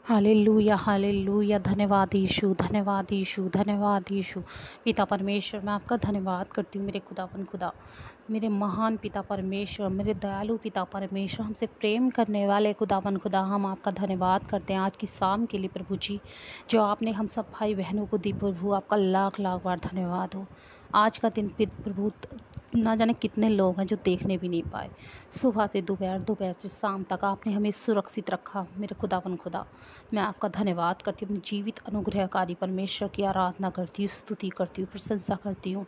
Hallelujah hallelujah. धन्यवाद यीशु, धन्यवाद यीशु, धन्यवाद यीशु। पिता परमेश्वर, मैं आपका धन्यवाद करती हूँ मेरे खुदावन खुदा, मेरे महान पिता परमेश्वर, मेरे दयालु पिता परमेश्वर, हमसे प्रेम करने वाले खुदावन खुदा, हम आपका धन्यवाद करते हैं आज की शाम के लिए प्रभु जी, जो आपने हम सब भाई बहनों को दी। प्रभु आपका लाख लाख बार धन्यवाद हो। आज का दिन प्रभु ना जाने कितने लोग हैं जो देखने भी नहीं पाए। सुबह से दोपहर, दोपहर से शाम तक आपने हमें सुरक्षित रखा मेरे खुदावन खुदा। मैं आपका धन्यवाद करती हूँ, अपनी जीवित अनुग्रहकारी परमेश्वर की आराधना करती हूँ, स्तुति करती हूँ, प्रशंसा करती हूँ।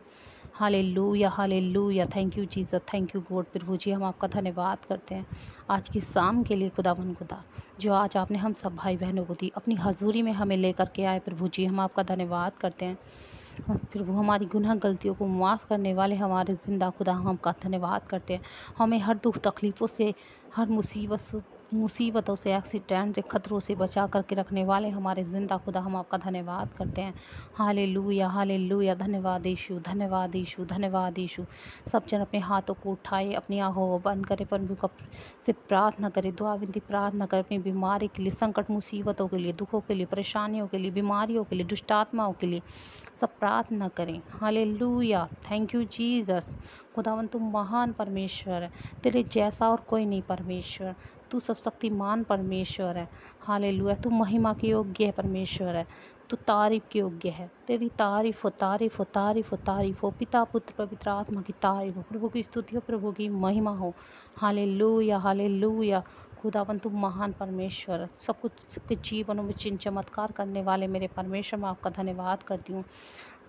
Hallelujah hallelujah. Thank you Jesus, thank you God. प्रभु जी, हम आपका धन्यवाद करते हैं आज की शाम के लिए खुदावन खुदा, जो आज आपने हम सब भाई बहनों को दी, अपनी हजूरी में हमें लेकर के आए। प्रभु जी, हम आपका धन्यवाद करते हैं। प्रभु, हमारी गुनाह गलतियों को माफ़ करने वाले हमारे ज़िंदा खुदा, हम आपका धन्यवाद करते हैं। हमें हर दुख तकलीफ़ों से, हर मुसीबतों से, एक्सीडेंट से, खतरों से बचा करके रखने वाले हमारे ज़िंदा खुदा, हम आपका धन्यवाद करते हैं। Hallelujah hallelujah. धन्यवाद यीशु, धन्यवाद यीशु, धन्यवाद यीशु। सब जन अपने हाथों को उठाए, अपनी आँखों को बंद करें, प्रभु का से प्रार्थना करें, दुआ विनती प्रार्थना करें, अपनी बीमारी के लिए, संकट मुसीबतों के लिए, दुखों के लिए, परेशानियों के लिए, बीमारियों के लिए, दुष्ट आत्माओं के लिए सब प्रार्थना करें। हालेलुया। Thank you Jesus. खुदावन, तू महान परमेश्वर है, तेरे जैसा और कोई नहीं परमेश्वर। तू सब शक्तिमान परमेश्वर है। हालेलुया। तू महिमा के योग्य है परमेश्वर है, तू तारीफ के योग्य है। तेरी तारीफ हो, तारीफ हो, तारीफ हो, तारीफ हो। पिता पुत्र पवित्र आत्मा की तारीफ हो। प्रभु की स्तुति हो, प्रभु की महिमा हो। Hallelujah hallelujah. खुदावन, तू महान परमेश्वर है, सब कुछ सबके जीवनों में चिन्ह चमत्कार करने वाले मेरे परमेश्वर, मैं आपका धन्यवाद करती हूँ।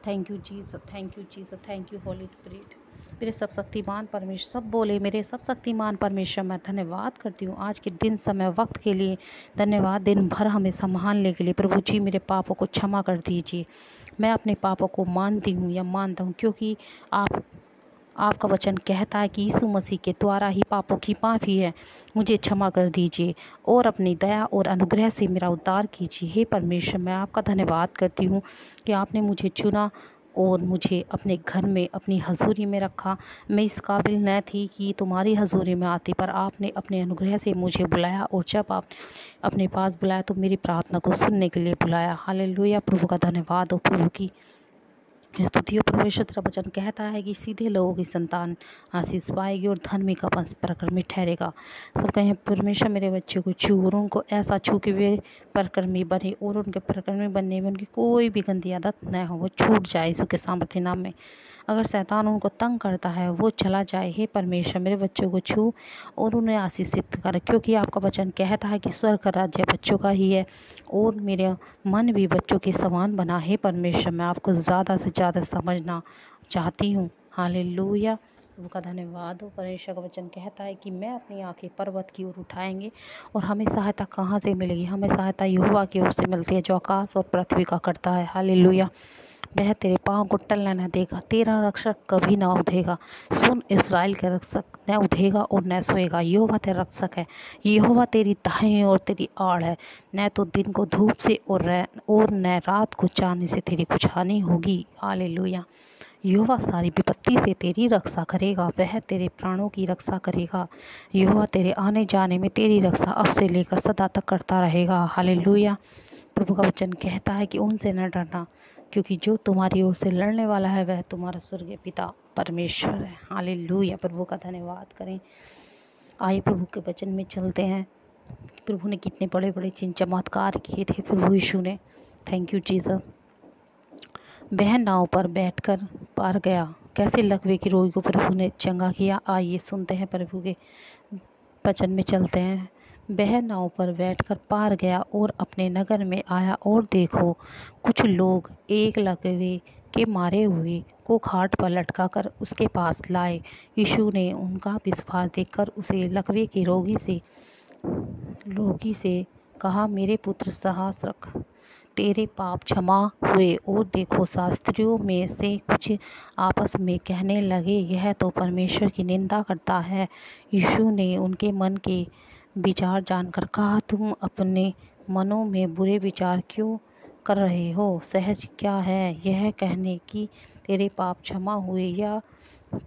Thank you Jesus, thank you Jesus, thank you Holi spirit. मेरे सब शक्तिमान परमेश्वर, सब बोले मेरे सब शक्तिमान परमेश्वर, मैं धन्यवाद करती हूँ आज के दिन, समय, वक्त के लिए धन्यवाद। दिन भर हमें संभालने के लिए प्रभु जी, मेरे पापों को क्षमा कर दीजिए। मैं अपने पापों को मानती हूँ या मानता हूँ, क्योंकि आपका वचन कहता है कि यीशु मसीह के द्वारा ही पापों की माफ़ी है। मुझे क्षमा कर दीजिए और अपनी दया और अनुग्रह से मेरा उद्धार कीजिए। हे परमेश्वर, मैं आपका धन्यवाद करती हूँ कि आपने मुझे चुना और मुझे अपने घर में, अपनी हजूरी में रखा। मैं इस काबिल न थी कि तुम्हारी हजूरी में आती, पर आपने अपने अनुग्रह से मुझे बुलाया, और जब आप अपने पास बुलाया तो मेरी प्रार्थना को सुनने के लिए बुलाया। हालेलुया। प्रभु का धन्यवाद हो, प्रभु की स्तुतियों। परमेश्वर तेरा वचन कहता है कि सीधे लोगों की संतान आशीष पाएगी और धर्मी का वंश पराक्रमी ठहरेगा। सब कहें परमेश्वर मेरे बच्चे को छू, और उनको ऐसा छू कि वे पराक्रमी बने, और उनके पराक्रमी बनने में उनकी कोई भी गंदी आदत न हो, वो छूट जाए यीशु के सामर्थ्य नाम में। अगर शैतान उनको तंग करता है वो चला जाए। हे परमेश्वर, मेरे बच्चों को छू और उन्हें आशीषित कर, क्योंकि आपका वचन कहता है कि स्वर्ग का राज्य बच्चों का ही है, और मेरे मन भी बच्चों के समान बना है। परमेश्वर, मैं आपको ज़्यादा से ज़्यादा समझना चाहती हूँ। हालेलुया। प्रभु का धन्यवाद हो। परमेश्वर का वचन कहता है कि मैं अपनी आंखें पर्वत की ओर उठाएंगे, और हमें सहायता कहाँ से मिलेगी? हमें सहायता यहोवा की ओर से मिलती है, जो आकाश और पृथ्वी का करता है। हालेलुया। वह तेरे पाँव को टलने न देगा, तेरा रक्षक कभी ना उधेगा। सुन, इस्राएल का रक्षक न उधेगा और न सोएगा। यहोवा तेरा रक्षक है, यहोवा तेरी दाहिनी और तेरी आड़ है। न तो दिन को धूप से और न रात को चांदी से तेरी कुछ हानि होगी। हालेलुया। यहोवा सारी विपत्ति से तेरी रक्षा करेगा, वह तेरे प्राणों की रक्षा करेगा। यहोवा तेरे आने जाने में तेरी रक्षा अब से लेकर सदा तक करता रहेगा। हालेलुया। प्रभु का वचन कहता है कि उनसे न डरना, क्योंकि जो तुम्हारी ओर से लड़ने वाला है वह तुम्हारा स्वर्गीय पिता परमेश्वर है। हालेलुया। प्रभु का धन्यवाद करें। आइए प्रभु के वचन में चलते हैं। प्रभु ने कितने बड़े बड़े चिन्ह चमत्कार किए थे प्रभु यीशु ने। Thank you Jesus. वह नाव पर बैठकर पार गया, कैसे लकवे की रोगी को प्रभु ने चंगा किया। आइए सुनते हैं, प्रभु के वचन में चलते हैं। वह नाव पर बैठकर पार गया और अपने नगर में आया, और देखो कुछ लोग एक लकवे के मारे हुए को खाट पर लटका कर उसके पास लाए। यीशु ने उनका विश्वास देखकर उसे लकवे के रोगी से कहा, मेरे पुत्र साहस रख, तेरे पाप क्षमा हुए। और देखो, शास्त्रियों में से कुछ आपस में कहने लगे, यह तो परमेश्वर की निंदा करता है। यीशु ने उनके मन के विचार जानकर कहा, तुम अपने मनों में बुरे विचार क्यों कर रहे हो? सहज क्या है यह कहने कि तेरे पाप क्षमा हुए, या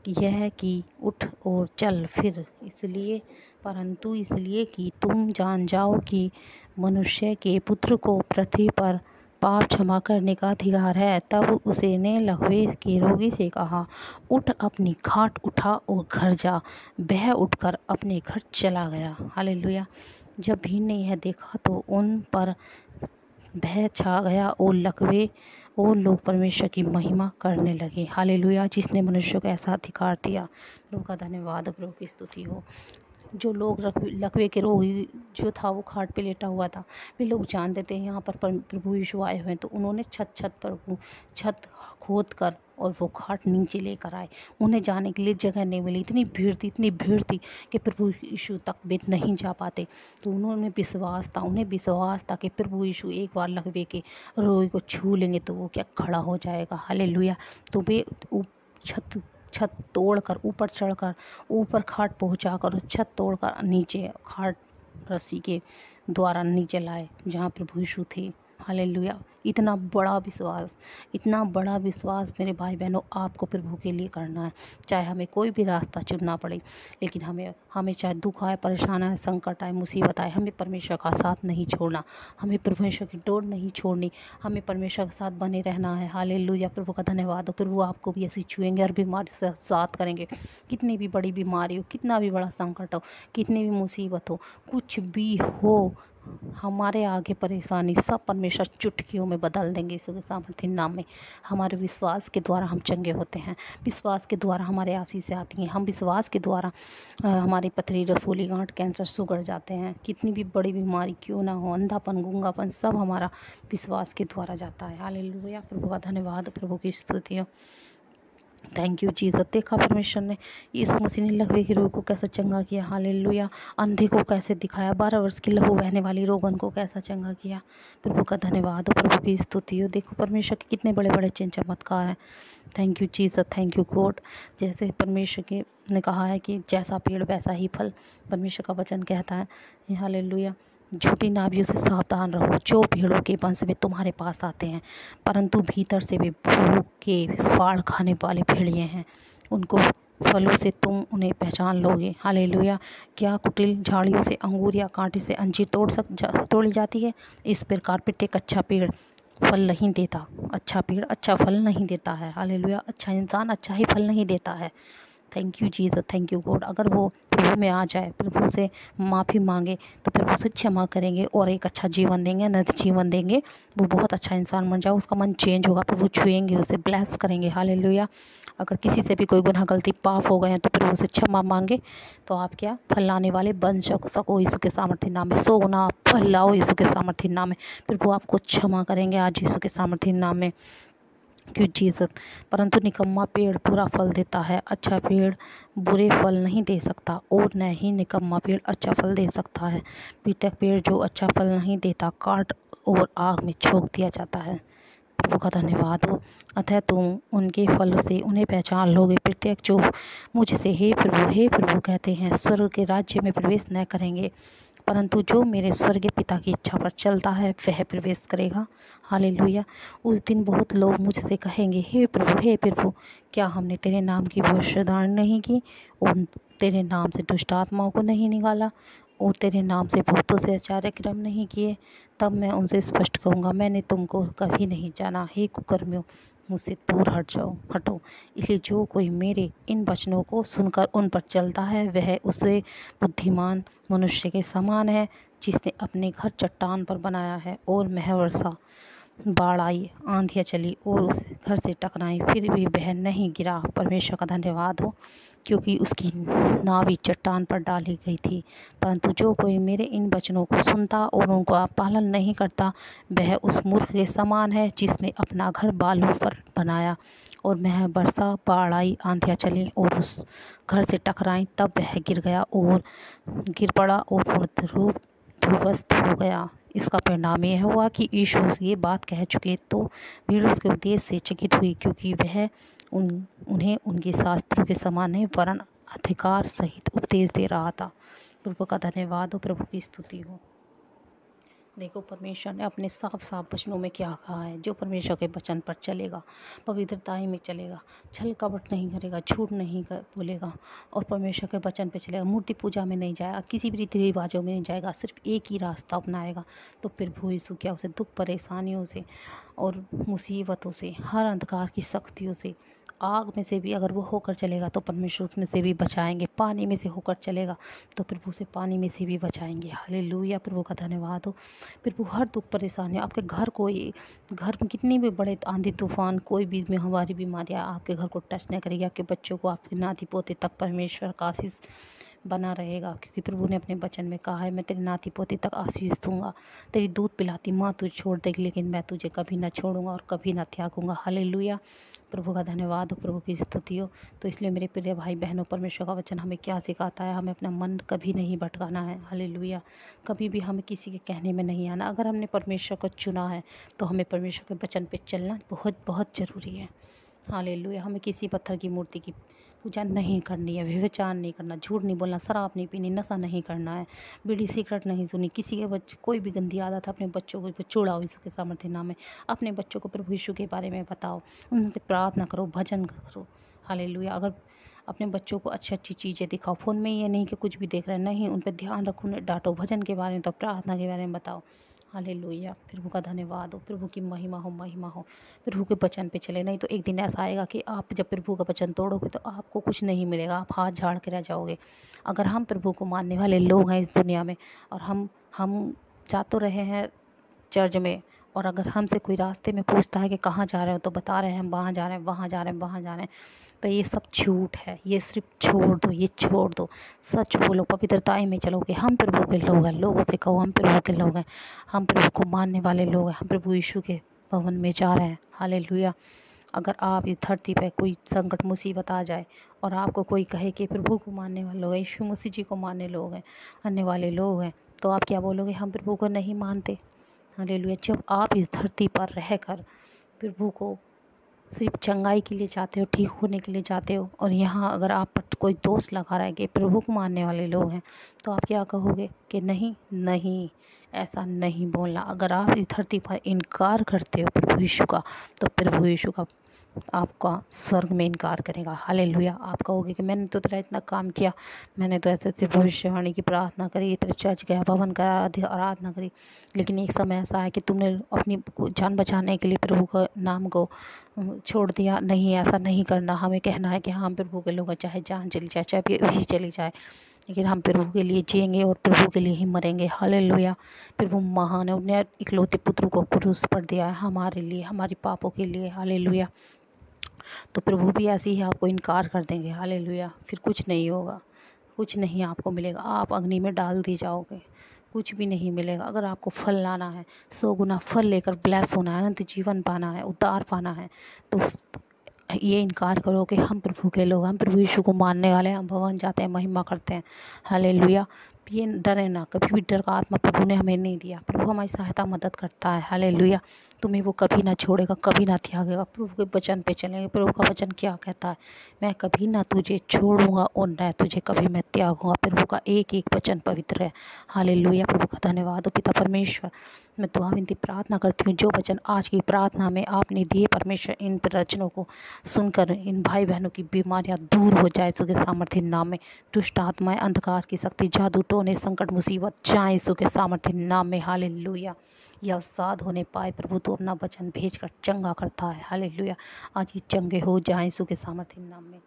यह है कि उठ और चल फिर, इसलिए परंतु इसलिए कि तुम जान जाओ कि मनुष्य के पुत्र को पृथ्वी पर पाप क्षमा करने का अधिकार है। तब उसने लकवे के रोगी से कहा, उठ अपनी खाट उठा और घर जा। वह उठकर अपने घर चला गया। हालेलुया। जब भीड़ ने यह देखा तो उन पर भय छा गया और लकवे और लोग परमेश्वर की महिमा करने लगे। हालेलुया। जिसने मनुष्य को ऐसा अधिकार दिया, प्रभु का धन्यवाद, प्रभु की स्तुति हो। जो लोग लकवे के रोगी जो था वो खाट पे लेटा हुआ था, वे लोग जानते थे यहाँ पर प्रभु यीशु आए हुए हैं, तो उन्होंने छत खोद कर और वो खाट नीचे लेकर आए। उन्हें जाने के लिए जगह नहीं मिली, इतनी भीड़ थी कि प्रभु यीशु तक वे नहीं जा पाते। तो उन्हें विश्वास था कि प्रभु यीशु एक बार लकवे के रोगी को छू लेंगे तो वो क्या खड़ा हो जाएगा। हालेलुया। तो वे छत तोड़कर ऊपर चढ़कर ऊपर खाट पहुंचाकर छत तोड़कर नीचे खाट रस्सी के द्वारा नीचे लाए जहाँ प्रभु यीशु थे। हालेलुया। इतना बड़ा विश्वास मेरे भाई बहनों आपको प्रभु के लिए करना है। चाहे हमें कोई भी रास्ता चुनना पड़े, लेकिन हमें चाहे दुख आए, परेशान आए, संकट आए, मुसीबत आए, हमें परमेश्वर का साथ नहीं छोड़ना, हमें परमेश्वर की डोर नहीं छोड़नी, हमें परमेश्वर के साथ बने रहना है। हालेलुया। प्रभु का धन्यवाद हो। प्रभु आपको भी ऐसी छुएंगे और बीमारी से साथ करेंगे। कितनी भी बड़ी बीमारी हो, कितना भी बड़ा संकट हो, कितनी भी मुसीबत हो, कुछ भी हो, हमारे आगे परेशानी सब परमेश्वर चुटकियों में बदल देंगे यीशु के सामर्थी नाम में। हमारे विश्वास के द्वारा हम चंगे होते हैं, विश्वास के द्वारा हमारे आशीष आती हैं, हम विश्वास के द्वारा हमारी पथरी, रसोली गांठ, कैंसर सुगड़ जाते हैं। कितनी भी बड़ी बीमारी क्यों ना हो, अंधापन, गूंगापन, सब हमारा विश्वास के द्वारा जाता है। हालेलुया। प्रभु का धन्यवाद, प्रभु की स्तुति हो। Thank you Jesus. देखा परमेश्वर ने यीशु मसीह ने लकवे के रोगी को कैसा चंगा किया। हालेलुया। अंधे को कैसे दिखाया, 12 वर्ष की लहू बहने वाली रोगन को कैसा चंगा किया। प्रभु का धन्यवाद हो, प्रभु की स्तुति हो। देखो परमेश्वर के कितने बड़े बड़े चिन्ह चमत्कार हैं। Thank you Jesus, thank you God. जैसे परमेश्वर के ने कहा है कि जैसा पेड़ वैसा ही फल, परमेश्वर का वचन कहता है। हालेलुया। झूठी नाभियों से सावधान रहो, जो भेड़ों के वंश में तुम्हारे पास आते हैं, परंतु भीतर से वे भूख के फाड़ खाने वाले भेड़िए हैं। उनको फलों से तुम उन्हें पहचान लोगे। हालेलुया। क्या कुटिल झाड़ियों से अंगूर या कांटे से अंजीर तोड़ी जाती है? इस प्रकार प्रत्येक अच्छा पेड़ फल नहीं देता, अच्छा पेड़ अच्छा फल नहीं देता है। हालेलुया। अच्छा इंसान अच्छा ही फल नहीं देता है। Thank you Jesus, thank you God. अगर वो प्रभु में आ जाए, प्रभु से माफ़ी मांगे, तो प्रभु से क्षमा करेंगे और एक अच्छा जीवन देंगे, नए जीवन देंगे, वो बहुत अच्छा इंसान बन जाए, उसका मन चेंज होगा, प्रभु छुएंगे, उसे ब्लेस करेंगे। हालेलुया। अगर किसी से भी कोई गुनाह गलती पाप हो गए हैं तो प्रभु से क्षमा मांगे, तो आप क्या फल लाने वाले बन सको यीशु के सामर्थ्य नाम में। 100 गुना आप फल लाओ यीशु के सामर्थ्य नाम में। प्रभु आपको क्षमा करेंगे आज यीशु के सामर्थ्य नाम में। क्यों जीसस। परंतु निकम्मा पेड़ बुरा फल देता है, अच्छा पेड़ बुरे फल नहीं दे सकता, और न ही निकम्मा पेड़ अच्छा फल दे सकता है। पीतक पेड़ जो अच्छा फल नहीं देता, काट और आग में झोंक दिया जाता है। प्रभु का धन्यवाद हो। अतः तुम उनके फल से उन्हें पहचान लोगे। प्रत्येक जो मुझसे हे प्रभु कहते हैं, स्वर्ग के राज्य में प्रवेश न करेंगे, परंतु जो मेरे स्वर्गीय पिता की इच्छा पर चलता है वह प्रवेश करेगा। हालेलुया। उस दिन बहुत लोग मुझसे कहेंगे, हे प्रभु, क्या हमने तेरे नाम की भविष्यवाणी नहीं की, और तेरे नाम से दुष्ट आत्माओं को नहीं निकाला, और तेरे नाम से बहुतों से आश्चर्य कर्म नहीं किए? तब मैं उनसे स्पष्ट कहूँगा, मैंने तुमको कभी नहीं जाना। हे कुकर्मियों, मुझसे दूर हटो। इसलिए जो कोई मेरे इन वचनों को सुनकर उन पर चलता है, वह उससे बुद्धिमान मनुष्य के समान है, जिसने अपने घर चट्टान पर बनाया है, और मेघ वर्षा, बाढ़ आई, आंधियाँ चली और उस घर से टकराई, फिर भी वह नहीं गिरा। परमेश्वर का धन्यवाद हो, क्योंकि उसकी नावी चट्टान पर डाली गई थी। परंतु जो कोई मेरे इन वचनों को सुनता और उनका पालन नहीं करता, वह उस मूर्ख के समान है, जिसने अपना घर बालू पर बनाया, और मेघ बरसा, बाढ़ आई, आंधियाँ चली और उस घर से टकराई, तब वह गिर पड़ा और पूर्ण रूप ध्वस्त हो गया। इसका परिणाम यह हुआ कि यीशु ये बात कह चुके तो भीड़ उसके उपदेश से चकित हुई, क्योंकि वह उन्हें उनके शास्त्रों के समान नहीं वरन अधिकार सहित उपदेश दे रहा था। प्रभु का धन्यवाद हो, प्रभु की स्तुति हो। देखो परमेश्वर ने अपने साफ साफ वचनों में क्या कहा है। जो परमेश्वर के वचन पर चलेगा, पवित्रताई में चलेगा, छल कपट नहीं करेगा, झूठ नहीं बोलेगा और परमेश्वर के वचन पे चलेगा, मूर्ति पूजा में नहीं जाएगा, किसी भी रीति रिवाजों में नहीं जाएगा, सिर्फ एक ही रास्ता अपनाएगा, तो प्रभु यीशु क्या उसे दुख परेशानियों से और मुसीबतों से, हर अंधकार की शक्तियों से, आग में से भी अगर वो होकर चलेगा तो परमेश्वर उसमें से भी बचाएंगे, पानी में से होकर चलेगा तो प्रभु उसे पानी में से भी बचाएंगे। हालेलुया, प्रभु का धन्यवाद हो। प्रभु हर दुख परेशानी आपके घर में कितनी भी बड़े आंधी तूफान, कोई भी हमारी बीमारियाँ आपके घर को टच नहीं करेगी, आपके बच्चों को, आपके नाती पोते तक परमेश्वर का आशीष बना रहेगा, क्योंकि प्रभु ने अपने वचन में कहा है, मैं तेरे नाती पोते तक आशीष दूंगा। तेरी दूध पिलाती माँ तुझे छोड़ देगी, लेकिन मैं तुझे कभी ना छोड़ूंगा और कभी ना त्यागूंगा। हालेलुया, प्रभु का धन्यवाद हो, प्रभु की स्तुति हो। तो इसलिए मेरे प्रिय भाई बहनों, परमेश्वर का वचन हमें क्या सिखाता है, हमें अपना मन कभी नहीं भटकाना है। हालेलुया, कभी भी हमें किसी के कहने में नहीं आना। अगर हमने परमेश्वर को चुना है तो हमें परमेश्वर के वचन पे चलना बहुत बहुत ज़रूरी है। हालेलुया, हमें किसी पत्थर की मूर्ति की पूजा नहीं करनी है, व्यभिचार नहीं करना, झूठ नहीं बोलना, शराब नहीं पीनी, नशा नहीं करना है, बीड़ी सिगरेट नहीं सुनी, किसी के बच्चे कोई भी गंदी आदत है अपने बच्चों को छोड़ाओ यीशु के सामर्थ्य नाम में। अपने बच्चों को प्रभु यीशु के बारे में बताओ, उनसे प्रार्थना करो, भजन करो। हालेलुया, अगर अपने बच्चों को अच्छी अच्छी चीज़ें दिखाओ, फ़ोन में ये नहीं कि कुछ भी देख रहे हैं, नहीं, उन पर ध्यान रखो, उन्हें डांटो, भजन के बारे में तो प्रार्थना के बारे में बताओ। हालेलुया, प्रभु का धन्यवाद हो, प्रभु की महिमा हो, महिमा हो। प्रभु के वचन पे चले, नहीं तो एक दिन ऐसा आएगा कि आप जब प्रभु का वचन तोड़ोगे तो आपको कुछ नहीं मिलेगा, आप हाथ झाड़ के रह जाओगे। अगर हम प्रभु को मानने वाले लोग हैं इस दुनिया में और हम जा तो रहे हैं चर्च में, और अगर हमसे कोई रास्ते में पूछता है कि कहाँ जा रहे हो, तो बता रहे हैं हम वहाँ जा रहे हैं, वहाँ जा रहे हैं, वहाँ जा रहे हैं, तो ये सब झूठ है। ये सिर्फ छोड़ दो, ये छोड़ दो, सच बोलो, पवित्रताई में चलोगे। हम प्रभु के लोग हैं, लोगों से कहो हम प्रभु के लोग हैं, हम प्रभु को मानने वाले लोग हैं, हम प्रभु यीशु के भवन में जा रहे हैं। हालेलुया, अगर आप इस धरती पे कोई संकट मुसीबत आ जाए और आपको कोई कहे कि प्रभु को मानने वाले लोग हैं, यीशु मसीह जी को मानने वाले लोग हैं, तो आप क्या बोलोगे? हम प्रभु को नहीं मानते। हालेलुया, जब आप इस धरती पर रहकर प्रभु को सिर्फ चंगाई के लिए चाहते हो, ठीक होने के लिए चाहते हो, और यहाँ अगर आप पर कोई दोष लगा रहा है कि प्रभु को मानने वाले लोग हैं, तो आप क्या कहोगे? कि नहीं नहीं, ऐसा नहीं बोलना। अगर आप इस धरती पर इनकार करते हो प्रभु यीशु का, तो प्रभु यीशु का आपका स्वर्ग में इनकार करेगा। हालेलुया, आप कहोगे कि मैंने तो तेरा इतना काम किया, मैंने तो ऐसे ऐसे भविष्यवाणी की प्रार्थना करी, तेरे चर्च गया, भवन का आराधना करी, लेकिन एक समय ऐसा है कि तुमने अपनी जान बचाने के लिए प्रभु का नाम को छोड़ दिया। नहीं, ऐसा नहीं करना। हमें कहना है कि हाँ प्रभु के लोग हैं, चाहे जान चली जाए, चाहे भी चली जाए, लेकिन हम प्रभु के लिए जिएंगे और प्रभु के लिए ही मरेंगे। हालेलुया, प्रभु महान है, उन्हें इकलौते पुत्र को क्रूस पर दिया है हमारे लिए, हमारी पापों के लिए। हालेलुया, तो प्रभु भी ऐसे ही आपको इनकार कर देंगे। हालेलुया, फिर कुछ नहीं होगा, कुछ नहीं आपको मिलेगा, आप अग्नि में डाल दी जाओगे, कुछ भी नहीं मिलेगा। अगर आपको फल लाना है, 100 गुना फल लेकर ब्लेस होना है, अनंत जीवन पाना है, उद्धार पाना है, तो ये इनकार करो कि हम प्रभु के लोग, हम प्रभु यीशु को मानने वाले हैं, हम भवन जाते हैं, महिमा करते हैं। हालेलुया, ये डरे ना, कभी भी डर का आत्मा प्रभु ने हमें नहीं दिया। प्रभु हमारी सहायता मदद करता है। हालेलुया, तुम्हें वो कभी ना छोड़ेगा, कभी ना त्यागेगा। प्रभु के वचन पे चलेंगे। प्रभु का वचन क्या कहता है? मैं कभी ना तुझे छोड़ूंगा और न तुझे कभी मैं त्यागूंगा। प्रभु का एक एक वचन पवित्र है। हालेलुया, प्रभु का धन्यवाद हो। पिता परमेश्वर, मैं दुआ विनती प्रार्थना करती हूँ, जो वचन आज की प्रार्थना में आपने दिए परमेश्वर, इन वचनों को सुनकर इन भाई बहनों की बीमारियाँ दूर हो जाए यीशु के सामर्थ्य नाम में। दुष्ट आत्माएं, अंधकार की शक्ति, जादू टोने, संकट मुसीबत जाए यीशु के सामर्थ्य नाम में। हालेलुया, या आज़ाद होने पाए। प्रभु तो अपना वचन भेजकर चंगा करता है। हालेलुया, आज ये चंगे हो जाए यीशु के सामर्थ्य नाम में।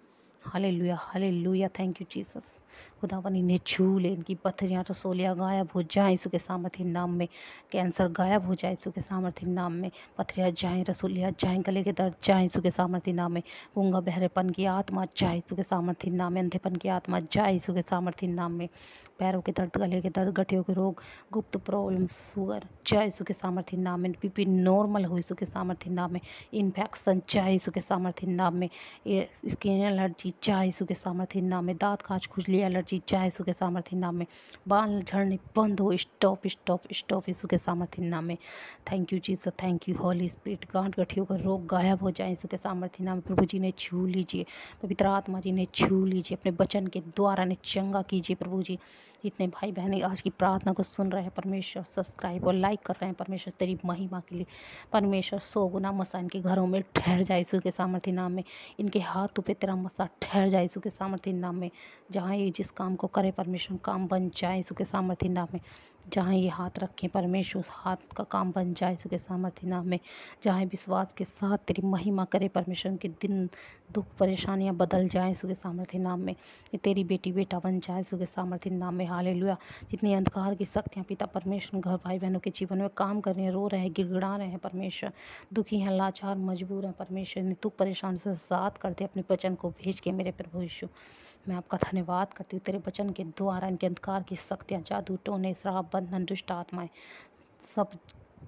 Hallelujah, hallelujah, thank you Jesus. खुदावन इन्हें छू ले, इनकी पथरियाँ रसोलियाँ गायब हो जाए यीशु के सामर्थ्य नाम में। कैंसर गायब हो जाए यीशु के सामर्थ्य नाम में। पथरियाँ जाएँ, रसोलियाँ जाएँ, गले के दर्द जाएँ यीशु के सामर्थ्य नाम में। गूंगा बहरेपन की आत्मा जाए यीशु के सामर्थ्य नाम में। अंधेपन की आत्मा जाए यीशु के सामर्थ्य नाम में। पैरों के दर्द, गले के दर्द, गठियों के रोग, गुप्त प्रॉब्लम, शुगर जाए यीशु के सामर्थ्य नाम में। बीपी नॉर्मल हो यीशु के सामर्थ्य नाम में। इन्फेक्शन जाए यीशु के सामर्थ्य नाम में। स्किन एलर्जी चाहे यीशु के सामर्थ्य नाम में। दांत खाज खुजली एलर्जी चाहे यीशु के सामर्थ्य नाम में। बाल झड़ने बंद हो, स्टॉप स्टॉप स्टॉप यीशु के सामर्थ्य नाम में। Thank you Jesus, thank you Holy Spirit. गांठ गठियों का रोग गायब हो जाए यीशु के सामर्थ्य नाम में। प्रभु जी ने छू लीजिए, पवित्र आत्मा जी ने छू लीजिए, अपने वचन के द्वारा ने चंगा कीजिए प्रभु जी। इतने भाई बहन आज की प्रार्थना को सुन रहे हैं परमेश्वर, सब्सक्राइब और लाइक कर रहे हैं परमेश्वर, तेरी महिमा के लिए परमेश्वर। 100 गुना मसा इनके घरों में ठहर जाए यीशु के सामर्थ्य नाम में। इनके हाथों पे तेरा मसा ठहर जाए यीशु के सामर्थ्य नाम में। जहाँ ये जिस काम को करे परमेश्वर, काम बन जाए यीशु के सामर्थ्य नाम में। जहाँ ये हाथ रखें परमेश्वर, उस हाथ का काम बन जाए यीशु के सामर्थ्य नाम में। जहाँ विश्वास के साथ तेरी महिमा करे परमेश्वर, उनके दिन दुख परेशानियाँ बदल जाए यीशु के सामर्थ्य नाम में। ये तेरी बेटी बेटा बन जाए यीशु के सामर्थ्य नाम में। हालेलुया। जितनी अंधकार की शक्तियाँ पिता परमेश्वर घर भाई बहनों के जीवन में काम कर रहे हैं, रो रहे हैं, गिड़गिड़ा रहे हैं परमेश्वर, दुखी हैं, लाचार मजबूर हैं परमेश्वर, तू परेशान से आज़ाद कर दे अपने वचन को भेज के मेरे प्रभु यीशु। मैं आपका धन्यवाद करती हूँ, तेरे वचन के द्वारा इनके अंधकार की शक्तियाँ, जादू टोने, श्राप, बंधन, दुष्ट आत्माएं सब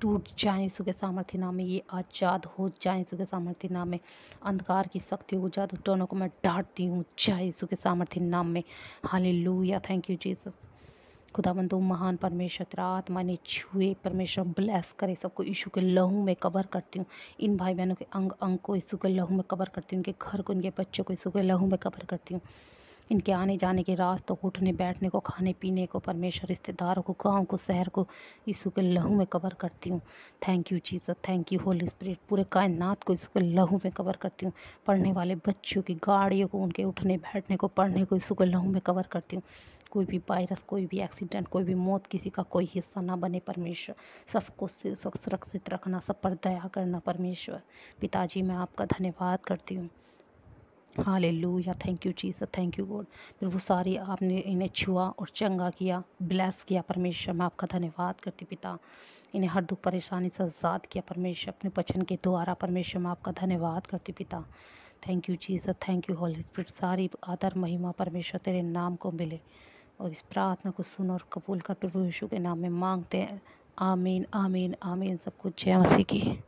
टूट जाएं यीशु के सामर्थ्य नाम में। ये आज़ाद हो जाएं यीशु के सामर्थ्य नाम में। अंधकार की शक्तियों को, जादू टोनों को मैं डांटती हूँ जाए यीशु के सामर्थ्य नाम में। Hallelujah, thank you Jesus. खुदावंद तू महान परमेश्वर, तेरा आत्मा ने छुए परमेश्वर, ब्लेस करे सबको यीशु के लहू में कवर करती हूँ। इन भाई बहनों के अंग अंग को यीशु के लहू में कवर करती हूँ। इनके घर को, इनके बच्चों को यीशु के लहू में कवर करती हूँ। इनके आने जाने के रास्तों को, उठने बैठने को, खाने पीने को परमेश्वर, रिश्तेदारों को, गाँव को, शहर को यीशु के लहू में कवर करती हूँ। Thank you Jesus, thank you Holi spirit. पूरे कायनात को यीशु के लहू में कवर करती हूँ। पढ़ने वाले बच्चों की, गाड़ियों को, उनके उठने बैठने को, पढ़ने को यीशु के लहू में कवर करती हूँ। कोई भी वायरस, कोई भी एक्सीडेंट, कोई भी मौत किसी का कोई हिस्सा ना बने परमेश्वर। सबको सुरक्षित रखना, सब पर दया करना परमेश्वर। पिताजी मैं आपका धन्यवाद करती हूँ। Hallelujah, thank you Jesus, thank you God. प्रभु सारी आपने इन्हें छुआ और चंगा किया, ब्लेस किया परमेश्वर, मैं आपका धन्यवाद करती पिता। इन्हें हर दुख परेशानी से आज़ाद किया परमेश्वर, अपने वचन के द्वारा परमेश्वर, मैं आपका धन्यवाद करती पिता। Thank you Jesus, thank you Holi spirit. सारी आदर महिमा परमेश्वर तेरे नाम को मिले, और इस प्रार्थना को सुन और कबूल कर प्रभु यीशु के नाम में मांगते हैं। आमीन आमीन आमीन। सब कुछ जय मसीह की।